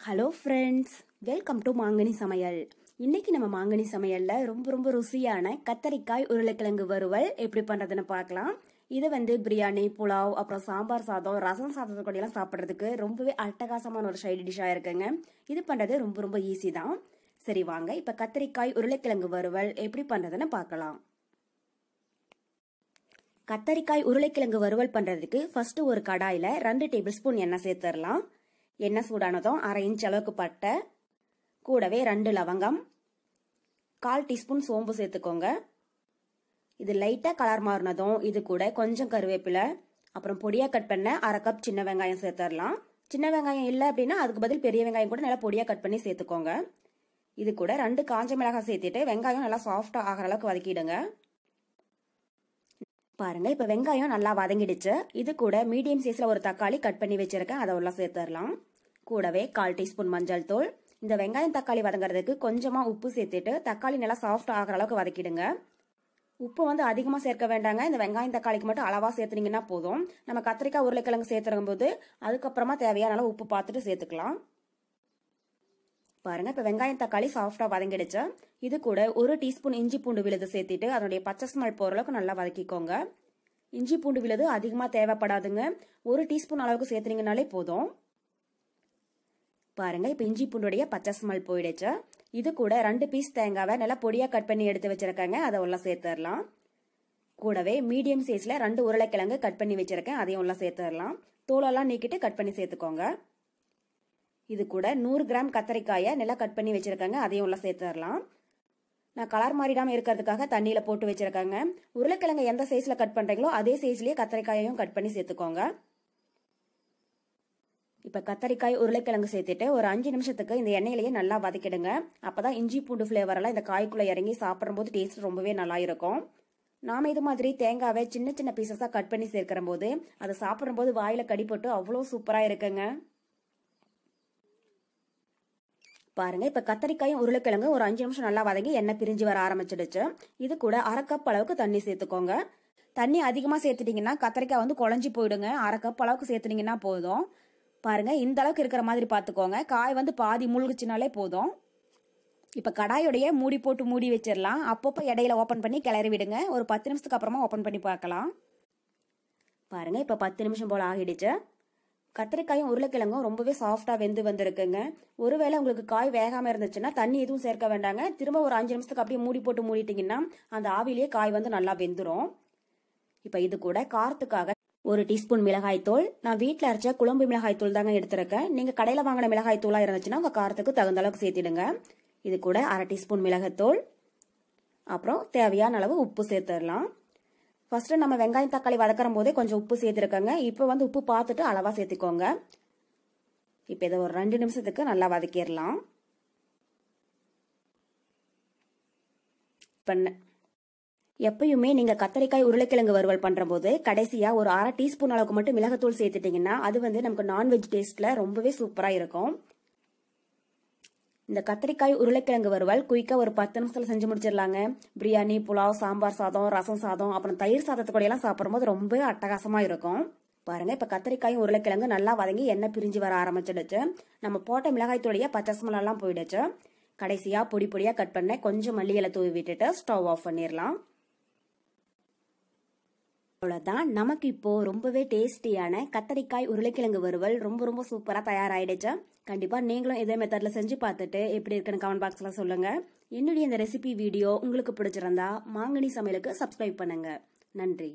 Hello friends, welcome to மாங்கனி சமையல். இன்னைக்கு நம்ம மாங்கனி சமையல்ல ரொம்ப ருசியான கத்தரிக்காய் உருளைக்கிழங்கு வறுவல் எப்படி பண்றதுன்னு பார்க்கலாம். இது பிரியாணி, புலாவ், அப்புறம் சாம்பார் சாதம், ரசம் சாதத்து கூட எல்லாம் சாப்பிட்றதுக்கு ரொம்பவே அட்டகாசமான ஒரு சைடு டிஷ்ஷா இருக்குங்க. இது பண்றது ரொம்ப ஈஸி தான். சரி வாங்க, இப்ப கத்தரிக்காய் உருளைக்கிழங்கு வறுவல் எப்படி பண்றதுன்னு பார்க்கலாம். கத்தரிக்காய் உருளைக்கிழங்கு வறுவல் பண்றதுக்கு ஃபர்ஸ்ட் ஒரு கடாயில 2 டேபிள் ஸ்பூன் எண்ணெய் சேர்த்துடலாம். எண்ணெய் சூடானதும் 1/2 இன்ச் அளவுக்கு பட்டை, கூடவே 2 லவங்கம், 1/4 டீஸ்பூன் சோம்பு சேர்த்துக்கோங்க. இது லைட்டா கலர் மாறினதும் இது கூட கொஞ்சம் கருவேப்பிலை, அப்புறம் பொடியா கட் பண்ண 1/2 கப் சின்ன வெங்காயம் சேர்த்துடலாம். சின்ன வெங்காயம் இல்லை அப்படின்னா அதுக்கு பதில் பெரிய வெங்காயம் கூட நல்லா பொடியா கட் பண்ணி சேர்த்துக்கோங்க. இது கூட 2 காஞ்ச மிளகாய் சேர்த்துட்டு வெங்காயம் நல்லா சாஃப்டா ஆகிற அளவுக்கு வதக்கிடுங்க. பாருங்க, இப்ப வெங்காயம் நல்லா வதங்கிடுச்சு. இது கூட மீடியம் சைஸ்ல ஒரு தக்காளி கட் பண்ணி வச்சிருக்கேன், அதை உள்ள சேர்த்துடலாம். கூடவே 1/4 டீஸ்பூன் மஞ்சள் தூள். இந்த வெங்காயம் தக்காளி வதங்குறதுக்கு கொஞ்சமா உப்பு சேர்த்துட்டு தக்காளி நல்லா சாஃப்ட் ஆகிற அளவுக்கு வதக்கிடுங்க. உப்பு அதிகமா சேர்க்க வேண்டாங்க. இந்த வெங்காயம் தக்காளிக்கு மட்டும் அளவா சேர்த்துனீங்கன்னா போதும். நம்ம கத்திரிக்காய் உருளைக்கிழங்கு சேர்த்துறகும் போது அதுக்கப்புறமா தேவையான அளவு உப்பு பார்த்துட்டு சேர்த்துக்கலாம். பாருங்க, இப்ப வெங்காயம் தக்காளி சாஃப்டா வதங்கிடுச்சு. இது கூட 1 டீஸ்பூன் இஞ்சி பூண்டு விழுது சேர்த்துட்டு அதனுடைய பச்சை ஸ்மெல் போற அளவுக்கு நல்லா வதக்கிக்கோங்க. இஞ்சி பூண்டு விழுது அதிகமா தேவைப்படாதுங்க, 1 டீஸ்பூன் அளவுக்கு சேர்த்துனீங்கனாலே போதும். பாருங்க, இப்ப இஞ்சி பூண்டுடைய பச்சை ஸ்மெல் போயிடுச்சு. இது கூட 2 பீஸ் தேங்காவை நல்லா பொடியா கட் பண்ணி எடுத்து வச்சிருக்காங்க, அதை உள்ள சேர்த்துடலாம். கூடவே மீடியம் சைஸ்ல 2 உருளைக்கிழங்கு கட் பண்ணி வச்சிருக்கேன், அதையும் உள்ள சேர்த்துடலாம். தோலெல்லாம் நீக்கிட்டு கட் பண்ணி சேர்த்துக்கோங்க. இது கூட 100 கிராம் கத்தரிக்காயை நல்லா கட் பண்ணி வச்சிருக்காங்க, அதையும் உள்ள சேர்த்துடலாம். நான் கலர் மாறிடாம இருக்கிறதுக்காக தண்ணியில போட்டு வச்சிருக்காங்க. உருளைக்கிழங்கு எந்த சைஸ்ல கட் பண்றீங்களோ அதே சைஸ்லயே கத்தரிக்காயையும் கட் பண்ணி சேர்த்துக்கோங்க. இப்ப கத்தரிக்காய் உருளைக்கிழங்கு சேர்த்துட்டு ஒரு 5 நிமிஷத்துக்கு இந்த எண்ணெயிலேயே நல்லா வதக்கிடுங்க. அப்பதான் இஞ்சி பூண்டு ஃபிளேவர் எல்லாம் இந்த காய்க்குள்ள இறங்கி சாப்பிடும் போது டேஸ்ட் ரொம்பவே நல்லா இருக்கும். நாம இது மாதிரி தேங்காவை சின்ன பீசஸா கட் பண்ணி சேர்க்கிற போது அதை சாப்பிடும் போது வாயில கடிப்பட்டு அவ்வளவு சூப்பரா இருக்குங்க. பாருங்க, இப்ப கத்தரிக்காயும் உருளைக்கிழங்கு ஒரு 5 நிமிஷம் நல்லா வதங்கி எண்ணெய் பிரிஞ்சு வர ஆரம்பிச்சிடுச்சு. இது கூட 1/2 கப் அளவுக்கு தண்ணி சேர்த்துக்கோங்க. தண்ணி அதிகமா சேர்த்துட்டீங்கன்னா கத்தரிக்காய் குழஞ்சி போயிடுங்க. 1/2 கப் அளவுக்கு சேர்த்துனீங்கன்னா போதும். பாருங்க, இந்த அளவுக்கு இருக்கிற மாதிரி பாத்துக்கோங்க. காய் பாதி மூழ்கிச்சுனாலே போதும். இப்ப கடாயோடைய மூடி போட்டு மூடி வச்சிடலாம். அப்பப்போ இடையில ஓபன் பண்ணி கிளறி விடுங்க. ஒரு 10 நிமிஷத்துக்கு அப்புறமா ஓபன் பண்ணி பார்க்கலாம். பாருங்க, இப்ப 10 நிமிஷம் போல ஆகிடுச்சு. கத்திரிக்காயும் உருளைக்கிழங்கும் ரொம்பவே சாஃப்டா வெந்து வந்திருக்குங்க. ஒருவேளை உங்களுக்கு காய் வேகாம இருந்துச்சுன்னா தண்ணி எதுவும் சேர்க்க வேண்டாங்க. திரும்ப ஒரு 5 நிமிஷத்துக்கு அப்படியே மூடி போட்டு மூடிட்டீங்கன்னா அந்த ஆவிலேயே காய் நல்லா வெந்துரும். இப்ப இது கூட காரத்துக்காக 1 டீஸ்பூன் மிளகாய் தூள். நான் வீட்டுல அரைச்ச குழம்பு மிளகாய் தூள் தாங்க எடுத்திருக்கேன். நீங்க கடையில வாங்கின மிளகாய் தூளா இருந்துச்சுன்னா உங்க காரத்துக்கு தகுந்த அளவுக்கு சேர்த்திடுங்க. இது கூட 1/2 டீஸ்பூன் மிளகாய்த்தூள், அப்புறம் தேவையான அளவு உப்பு சேர்த்துடலாம். ஃபர்ஸ்ட் நம்ம வெங்காயம் தக்காளி வதக்கிற போதே கொஞ்சம் உப்பு சேர்த்திருக்கங்க. இப்ப உப்பு பார்த்துட்டு அளவா சேர்த்துக்கோங்க. இப்ப இதை ஒரு 2 நிமிஷத்துக்கு நல்லா வதக்கிடலாம். எப்பயுமே நீங்க கத்தரிக்காய் உருளைக்கிழங்கு வறுவல் பண்ற போது கடைசியா ஒரு 1/2 டீஸ்பூன் அளவுக்கு மட்டும் மிளகாத்தூள் சேர்த்துட்டீங்கன்னா அது நமக்கு நான்வெஜ் டேஸ்ட்ல ரொம்பவே சூப்பரா இருக்கும். இந்த கத்தரிக்காய் உருளைக்கிழங்கு வறுவல் குயிக்கா ஒரு 10 நிமிஷத்துல செஞ்சு முடிச்சிடலாங்க. பிரியாணி, புலாவ், சாம்பார் சாதம், ரசம் சாதம், அப்புறம் தயிர் சாதத்து கூட எல்லாம் சாப்பிடும்போது ரொம்ப அட்டகாசமா இருக்கும். பாருங்க, இப்ப கத்தரிக்காயும் உருளைக்கிழங்கு நல்லா வதங்கி எண்ணெய் பிரிஞ்சு வர ஆரம்பிச்சிடுச்சு. நம்ம போட்ட மிளகாய்த்தூளைய பச்சை ஸ்மெல் எல்லாம் போயிடுச்சு. கடைசியா பொடியா கட் பண்ண கொஞ்சம் மல்லி இலை தூவி விட்டுட்டு ஸ்டவ் ஆஃப் பண்ணிடலாம். அவ்வளவுதான், நமக்கு இப்போ ரொம்பவே டேஸ்டியான கத்தரிக்காய் உருளைக்கிழங்கு வறுவல் ரொம்ப சூப்பரா தயாராயிடுச்சு. கண்டிப்பா நீங்களும் இதே மெத்தட்ல செஞ்சு பார்த்துட்டு எப்படி இருக்குன்னு கமெண்ட் பாக்ஸ்ல சொல்லுங்க. என்னுடைய இந்த ரெசிபி வீடியோ உங்களுக்கு பிடிச்சிருந்தா மாங்கனி சமையலுக்கு சப்ஸ்கிரைப் பண்ணுங்க. நன்றி.